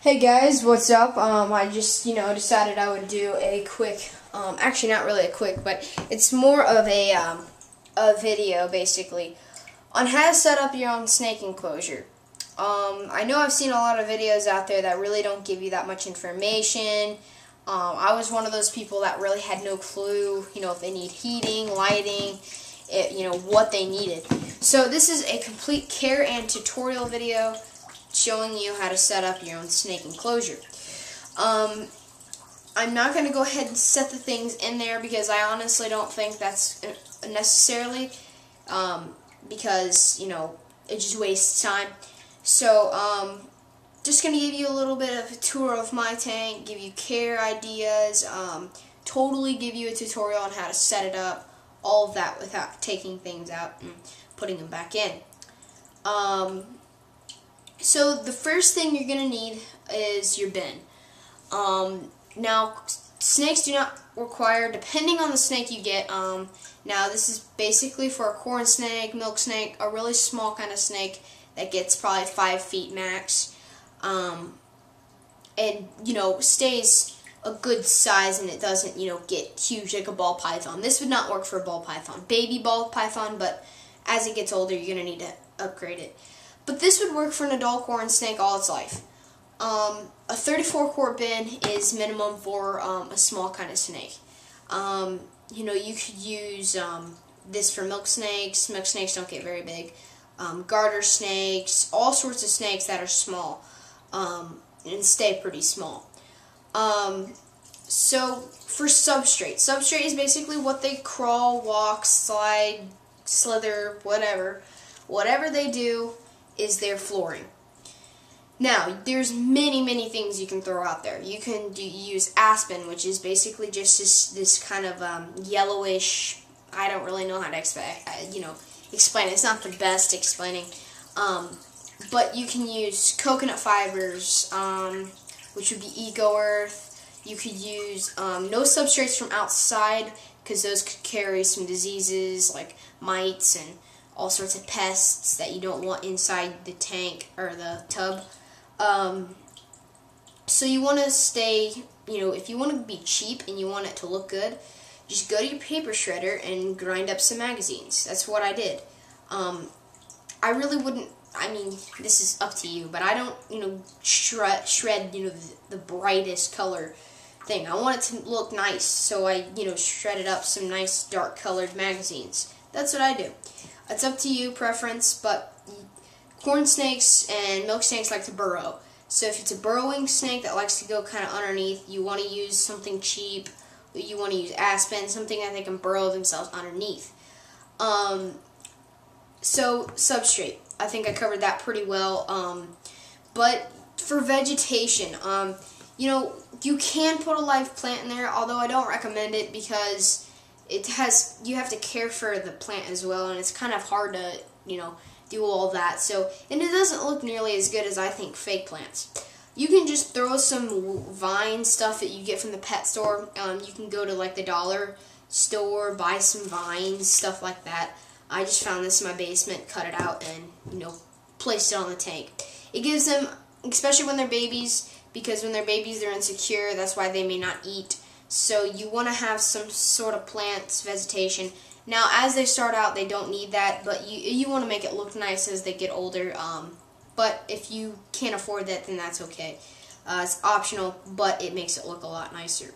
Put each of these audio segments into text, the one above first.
Hey guys, what's up? I just, decided I would do a quick, actually not really a quick, but it's more of a video basically on how to set up your own snake enclosure. I know I've seen a lot of videos out there that really don't give you that much information. I was one of those people that really had no clue, if they need heating, lighting, what they needed. So this is a complete care and tutorial video showing you how to set up your own snake enclosure. I'm not going to go ahead and set the things in there because I honestly don't think that's necessarily because, it just wastes time. So, just going to give you a little bit of a tour of my tank, give you care ideas, totally give you a tutorial on how to set it up, all of that without taking things out and putting them back in. So the first thing you're going to need is your bin. Now, snakes do not require, depending on the snake you get, now this is basically for a corn snake, milk snake, a really small kind of snake that gets probably 5 feet max, and, stays a good size and it doesn't, get huge like a ball python. This would not work for a ball python. Baby ball python, but as it gets older, you're going to need to upgrade it. But this would work for an adult corn snake all its life. A 34 quart bin is minimum for a small kind of snake. You could use this for milk snakes. Milk snakes don't get very big. Garter snakes, all sorts of snakes that are small and stay pretty small. So for substrate is basically what they crawl, walk, slide, slither, whatever. Whatever they do is their flooring. Now, there's many things you can throw out there. You can use aspen, which is basically just this kind of yellowish, I don't really know how to explain it. It's not the best explaining. But you can use coconut fibers, which would be eco-earth. You could use no substrates from outside, because those could carry some diseases like mites and all sorts of pests that you don't want inside the tank or the tub. So you want to stay, if you want to be cheap and you want it to look good, just go to your paper shredder and grind up some magazines. That's what I did. I really wouldn't, this is up to you, but I don't, shred, the brightest color thing. I want it to look nice, so I, shredded up some nice dark colored magazines. That's what I do. It's up to you, preference, but corn snakes and milk snakes like to burrow. So if it's a burrowing snake that likes to go kind of underneath, you want to use something cheap. You want to use aspen, something that they can burrow themselves underneath. So substrate, I think I covered that pretty well. But for vegetation, you can put a live plant in there, although I don't recommend it because you have to care for the plant as well, and it's kind of hard to, do all that. So, and it doesn't look nearly as good as I think fake plants. You can just throw some vine stuff that you get from the pet store. You can go to like the dollar store, buy some vines, stuff like that. I just found this in my basement, cut it out, and, placed it on the tank. It gives them, especially when they're babies, because when they're babies they're insecure, that's why they may not eat. So you want to have some sort of plants, vegetation. Now, as they start out, they don't need that, but you want to make it look nice as they get older. But if you can't afford that, then that's okay. It's optional, but it makes it look a lot nicer.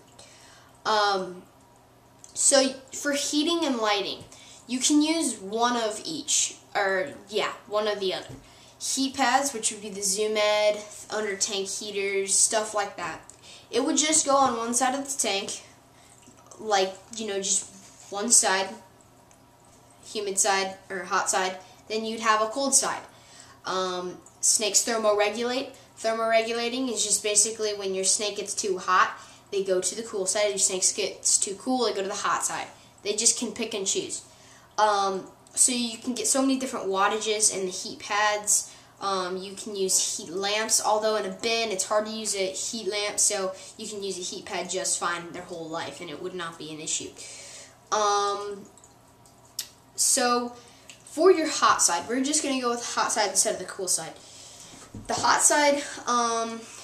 So for heating and lighting, you can use one of each, one of the other. Heat pads, which would be the Zoom Ed, under tank heaters, stuff like that. It would just go on one side of the tank, like, just one side, humid side, or hot side. Then you'd have a cold side. Snakes thermoregulate. Thermoregulating is just basically when your snake gets too hot, they go to the cool side. Your snake gets too cool, they go to the hot side. They just can pick and choose. So you can get so many different wattages in the heat pads. You can use heat lamps, although in a bin it's hard to use a heat lamp, so you can use a heat pad just fine their whole life and it would not be an issue. So for your hot side, we're just going to go with hot side instead of the cool side. The hot side,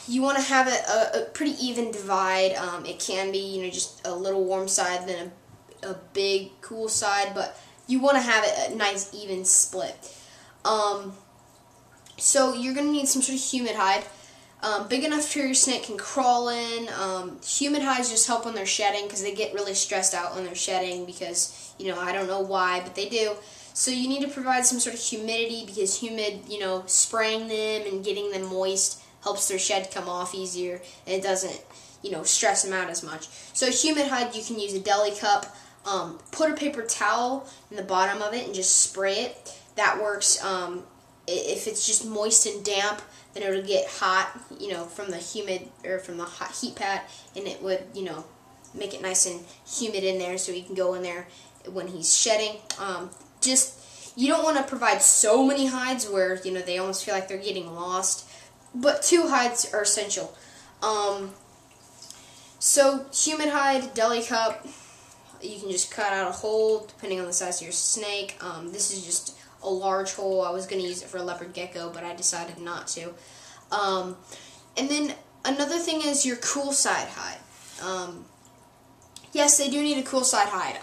you want to have it a pretty even divide. It can be, you know, just a little warm side, then a big cool side, but you want to have it a nice even split. So you're going to need some sort of humid hide, big enough to where your snake can crawl in. Humid hides just help when they're shedding, because they get really stressed out when they're shedding, because, you know, I don't know why, but they do. So you need to provide some sort of humidity, because humid, you know, spraying them and getting them moist helps their shed come off easier, and it doesn't, you know, stress them out as much. So humid hide, you can use a deli cup, put a paper towel in the bottom of it and just spray it. That works. If it's just moist and damp, then it'll get hot, you know, from the humid, or from the hot heat pad, and it would, you know, make it nice and humid in there, so you can go in there when he's shedding. You don't want to provide so many hides where, you know, they almost feel like they're getting lost, but 2 hides are essential. So humid hide, deli cup, you can just cut out a hole depending on the size of your snake. This is just a large hole. I was going to use it for a leopard gecko, but I decided not to. And then another thing is your cool side hide. Yes, they do need a cool side hide.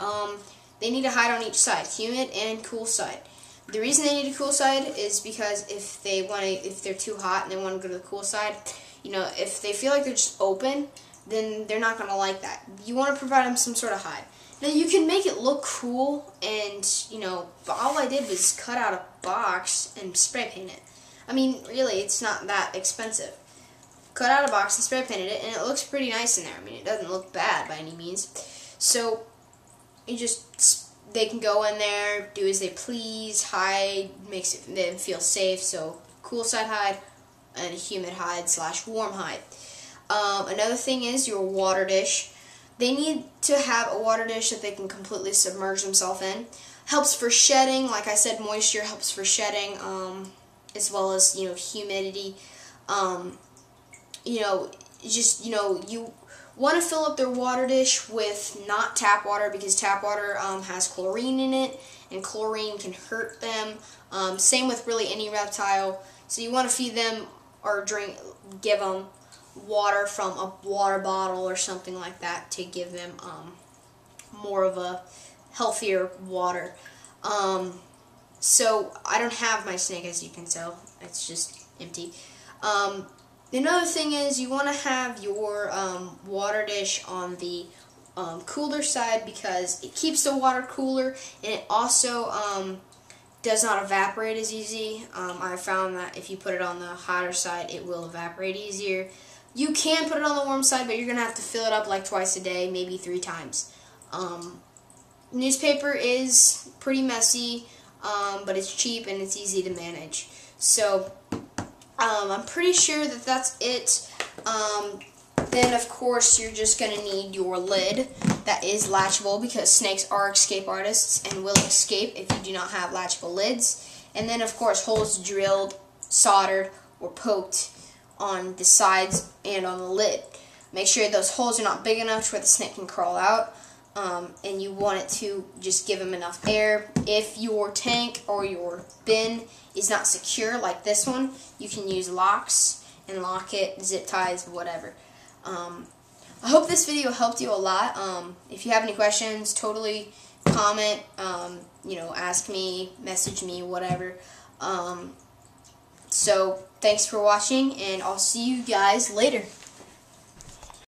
They need a hide on each side, humid and cool side. The reason they need a cool side is because if they're too hot and they want to go to the cool side, you know, if they feel like they're just open, then they're not going to like that. You want to provide them some sort of hide. Now, you can make it look cool, and, you know, all I did was cut out a box and spray paint it. I mean, really, it's not that expensive. Cut out a box and spray painted it, and it looks pretty nice in there. I mean, it doesn't look bad by any means. So, they can go in there, do as they please, hide, makes them feel safe. So, cool side hide and a humid hide / warm hide. Another thing is your water dish. They need to have a water dish that they can completely submerge themselves in. Helps for shedding, like I said, moisture helps for shedding, as well as, you know, humidity. You know, you want to fill up their water dish with not tap water, because tap water has chlorine in it, and chlorine can hurt them. Same with really any reptile. So you want to feed them or give them water from a water bottle or something like that to give them more of a healthier water. So I don't have my snake, as you can tell. It's just empty. Another thing is you want to have your water dish on the cooler side, because it keeps the water cooler, and it also does not evaporate as easy. I found that if you put it on the hotter side, it will evaporate easier. You can put it on the warm side, but you're going to have to fill it up like twice a day, maybe 3 times. Newspaper is pretty messy, but it's cheap and it's easy to manage. So, I'm pretty sure that that's it. Then, of course, you're just going to need your lid that is latchable, because snakes are escape artists and will escape if you do not have latchable lids. And then, of course, holes drilled, soldered, or poked on the sides and on the lid. Make sure those holes are not big enough to where the snake can crawl out, and you want it to just give them enough air. If your tank or your bin is not secure, like this one, you can use locks and lock it, zip ties, whatever. I hope this video helped you a lot. If you have any questions, totally comment, you know, ask me, message me, whatever. So, thanks for watching, and I'll see you guys later.